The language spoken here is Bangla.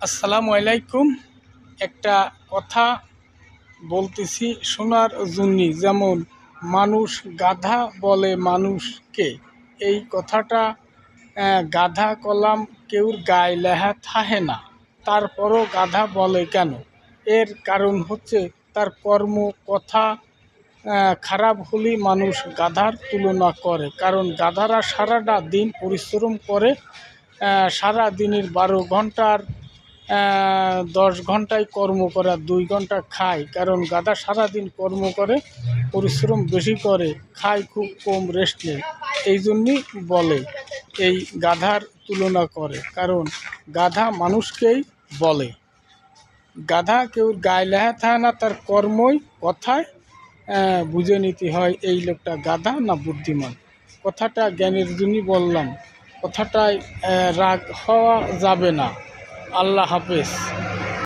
আসসালামু আলাইকুম। একটা কথা বলতেছি শোনার জন্যে। যেমন মানুষ গাধা বলে মানুষকে, এই কথাটা গাধা কলাম কেউর গায়ে লেখা থাকে না, তারপরও গাধা বলে কেন? এর কারণ হচ্ছে তার কর্ম কথা খারাপ হলেই মানুষ গাধার তুলনা করে। কারণ গাধারা সারাটা দিন পরিশ্রম করে, সারা দিনের 12 ঘন্টার 10 ঘন্টায় কর্ম করে আর 2 ঘন্টা খায়। কারণ গাধা সারাদিন কর্ম করে, পরিশ্রম বেশি করে, খায় খুব কম, রেস্ট নেয়। এই জন্যই বলে এই গাধার তুলনা করে, কারণ গাধা মানুষকেই বলে। গাধা কেউ গায়ে লেখা থাকে না, তার কর্মই কথায় বুঝে নিতে হয় এই লোকটা গাধা না বুদ্ধিমান। কথাটা জ্ঞানের জন্যই বললাম, কথাটায় রাগ হওয়া যাবে না। আল্লাহ হাফেজ।